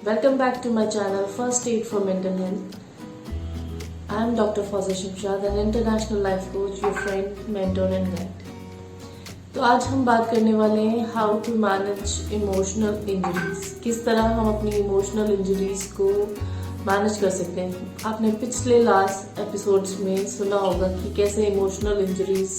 Welcome back to my channel First Aid for Mental Health. I am Dr. Fauza Shamshad, an international life coach, your friend, mentor and guide. तो आज हम बात करने वाले हैं how to manage emotional injuries. किस तरह हम अपनी इमोशनल इंजरीज को मैनेज कर सकते हैं। आपने पिछले लास्ट एपिसोड्स में सुना होगा कि कैसे इमोशनल इंजरीज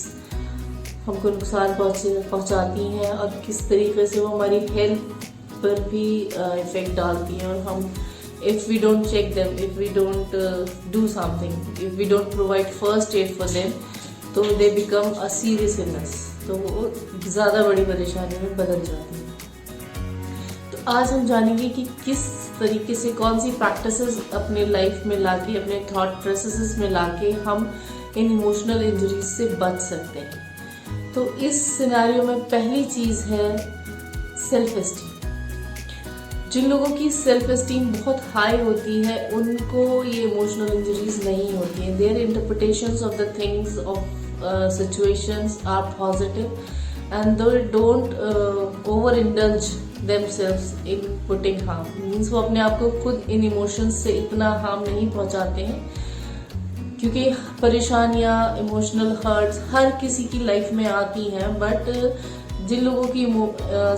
हमको नुकसान पहुंचाती हैं और किस तरीके से वो हमारी हेल्थ पर भी इफेक्ट डालती हैं। और हम if we don't check them, if we don't do something, if we don't provide first aid for them, तो they become a serious illness, तो वो ज़्यादा बड़ी परेशानी में बदल जाती है। तो आज हम जानेंगे कि किस तरीके से कौन सी प्रैक्टिसेस अपने लाइफ में लाके, अपने थॉट प्रोसेसेस में लाके हम इन इमोशनल इंजरीज से बच सकते हैं। तो इस सिनेरियो में पहली चीज़ है सेल्फ एस्टीम। जिन लोगों की सेल्फ एस्टीम बहुत हाई होती है उनको ये इमोशनल इंजरीज नहीं होती हैं। Their interpretations of the things of situations are positive and they don't over indulge themselves in putting harm. Means वो अपने आप को खुद इन इमोशंस से इतना हार्म नहीं पहुंचाते हैं, क्योंकि परेशानियां, इमोशनल हर्ट्स हर किसी की लाइफ में आती हैं। बट जिन लोगों की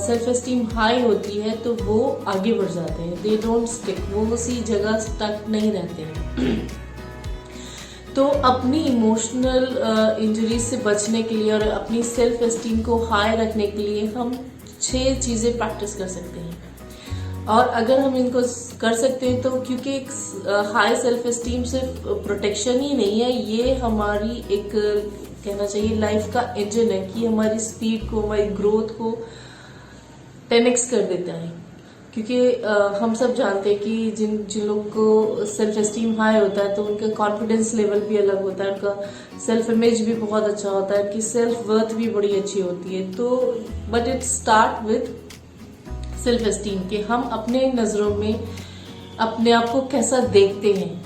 सेल्फ एस्टीम हाई होती है तो वो आगे बढ़ जाते हैं। दे डोंट स्टिक, वो उसी जगह स्टक नहीं रहते हैं। तो अपनी इमोशनल इंजरीज से बचने के लिए और अपनी सेल्फ एस्टीम को हाई रखने के लिए हम 6 चीज़ें प्रैक्टिस कर सकते हैं। और अगर हम इनको कर सकते हैं तो क्योंकि हाई सेल्फ एस्टीम सिर्फ प्रोटेक्शन ही नहीं है, ये हमारी एक कहना चाहिए लाइफ का इंजन है कि हमारी स्पीड को, हमारी ग्रोथ को 10x कर देता है। क्योंकि हम सब जानते हैं कि जिन लोगों को सेल्फ एस्टीम हाई होता है तो उनका कॉन्फिडेंस लेवल भी अलग होता है, उनका सेल्फ इमेज भी बहुत अच्छा होता है, उनकी सेल्फ वर्थ भी बड़ी अच्छी होती है। तो but it start with self esteem कि हम अपने नज़रों में अपने आप को कैसा देखते हैं,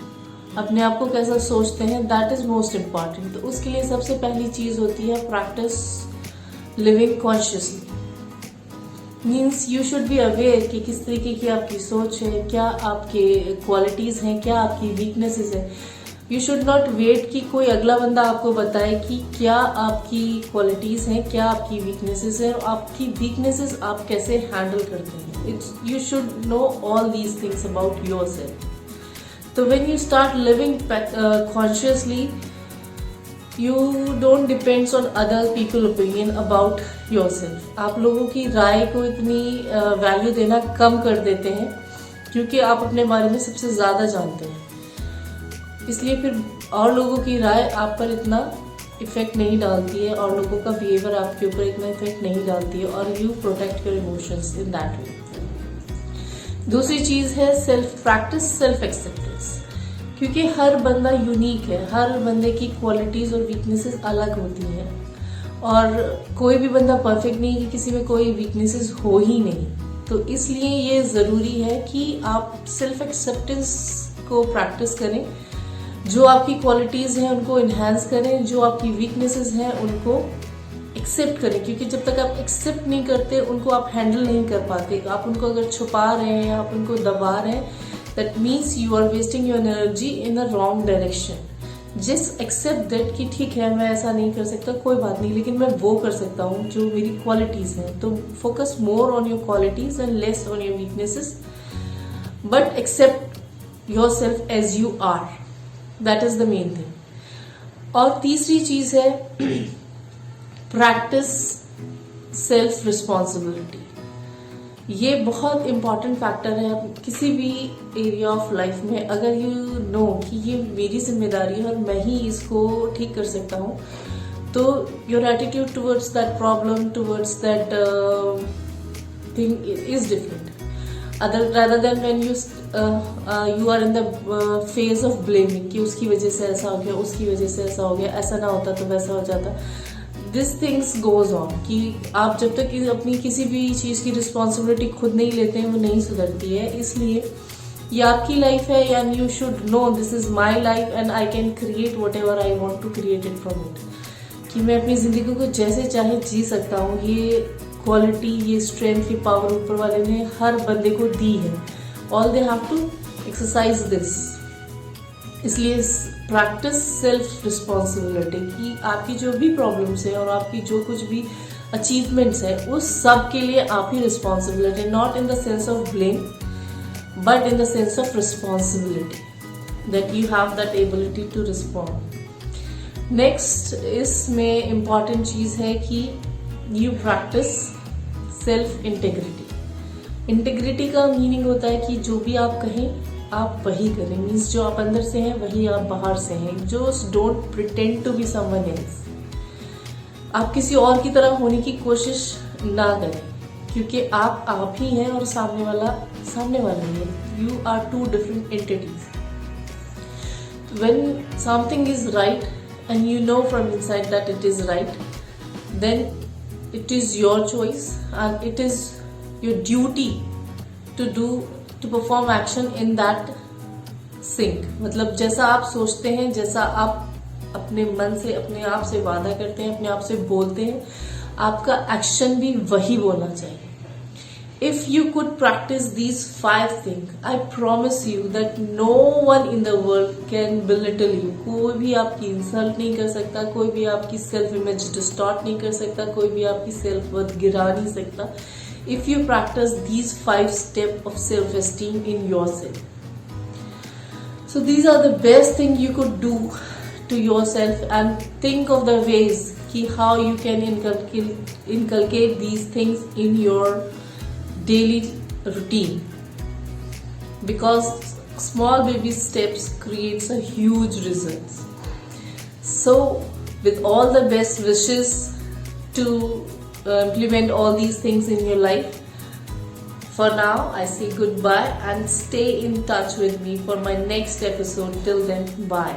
अपने आप को कैसा सोचते हैं, दैट इज मोस्ट इम्पॉर्टेंट। तो उसके लिए सबसे पहली चीज होती है practice living consciously. Means you should be aware कि किस तरीके की आपकी सोच है, क्या आपके क्वालिटीज हैं, क्या आपकी वीकनेसेस हैं। यू शुड नॉट वेट कि कोई अगला बंदा आपको बताए कि क्या आपकी क्वालिटीज हैं, क्या आपकी वीकनेसेस हैं, आपकी वीकनेसेस आप कैसे हैंडल करते हैं। You should know all these things about yourself. So when you start living consciously, you don't depend on other people opinion about yourself. आप लोगों की राय को इतनी वैल्यू देना कम कर देते हैं क्योंकि आप अपने बारे में सबसे ज़्यादा जानते हैं। इसलिए फिर और लोगों की राय आप पर इतना इफेक्ट नहीं डालती है और लोगों का बिहेवियर आपके ऊपर इतना इफेक्ट नहीं डालती है और you protect your emotions in that way. दूसरी चीज है सेल्फ प्रैक्टिस सेल्फ एक्सेप्टेंस। क्योंकि हर बंदा यूनिक है, हर बंदे की क्वालिटीज और वीकनेसेस अलग होती हैं और कोई भी बंदा परफेक्ट नहीं कि किसी में कोई वीकनेसेस हो ही नहीं। तो इसलिए ये ज़रूरी है कि आप सेल्फ एक्सेप्टेंस को प्रैक्टिस करें। जो आपकी क्वालिटीज़ हैं उनको इन्हांस करें, जो आपकी वीकनेसेस हैं उनको एक्सेप्ट करें। क्योंकि जब तक आप एक्सेप्ट नहीं करते उनको आप हैंडल नहीं कर पाते। आप उनको अगर छुपा रहे हैं, आप उनको दबा रहे हैं, that means you are wasting your energy in a wrong direction. Just accept that कि ठीक है मैं ऐसा नहीं कर सकता, कोई बात नहीं, लेकिन मैं वो कर सकता हूँ जो मेरी क्वालिटीज़ हैं। तो focus more on your qualities and less on your weaknesses, but accept yourself as you are, that is the main thing. और तीसरी चीज़ है प्रैक्टिस सेल्फ रिस्पॉन्सिबिलिटी। ये बहुत इंपॉर्टेंट फैक्टर है किसी भी एरिया ऑफ लाइफ में। अगर यू नो कि ये मेरी जिम्मेदारी है और मैं ही इसको ठीक कर सकता हूँ, तो your attitude towards that problem, towards that thing is different rather than when you are in the phase of blaming कि उसकी वजह से ऐसा हो गया, उसकी वजह से ऐसा हो गया, ऐसा ना होता तो वैसा हो जाता। दिस थिंग्स गोज ऑन कि आप जब तक अपनी किसी भी चीज़ की रिस्पॉन्सिबिलिटी खुद नहीं लेते हैं वो नहीं सुधरती है। इसलिए ये आपकी लाइफ है and you should know this is my life and I can create whatever I want to create it from it. कि मैं अपनी ज़िंदगी को जैसे चाहे जी सकता हूँ। ये क्वालिटी, ये स्ट्रेंथ, ये पावर ऊपर वाले ने हर बंदे को दी है all they have to exercise this. इसलिए प्रैक्टिस सेल्फ रिस्पॉन्सिबिलिटी कि आपकी जो भी प्रॉब्लम्स है और आपकी जो कुछ भी अचीवमेंट्स है उस सब के लिए आप ही responsibility, not in the sense of blame but in the sense of responsibility that you have that ability to respond. Next इसमें इम्पॉर्टेंट चीज है कि you practise self integrity. Integrity का मीनिंग होता है कि जो भी आप कहें आप वही करें, मीन्स जो आप अंदर से हैं वही आप बाहर से हैं। जो don't pretend to be someone else. आप किसी और की तरह होने की कोशिश ना करें, क्योंकि आप ही हैं और सामने वाला ही है। You are two different entities. When something is right and you know from inside that it is right, then it is your choice and it is your duty to perform action in that sync. मतलब जैसा आप सोचते हैं, जैसा आप अपने मन से अपने आप से वादा करते हैं, अपने आप से बोलते हैं, आपका एक्शन भी वही बोलना चाहिए। If you could practice these 5 things, I promise you that no one in the world can belittle you. कोई भी आपकी इंसल्ट नहीं कर सकता, कोई भी आपकी सेल्फ इमेज डिस्टॉर्ट नहीं कर सकता, कोई भी आपकी सेल्फ वर्थ गिरा नहीं सकता। If you practice these 5 steps of self-esteem in yourself. So these are the best thing you could do to yourself, and think of the ways how you can inculcate these things in your daily routine, because small baby steps creates a huge results. So with all the best wishes to implement all these things in your life. For now, I say goodbye and stay in touch with me for my next episode. Till then, bye.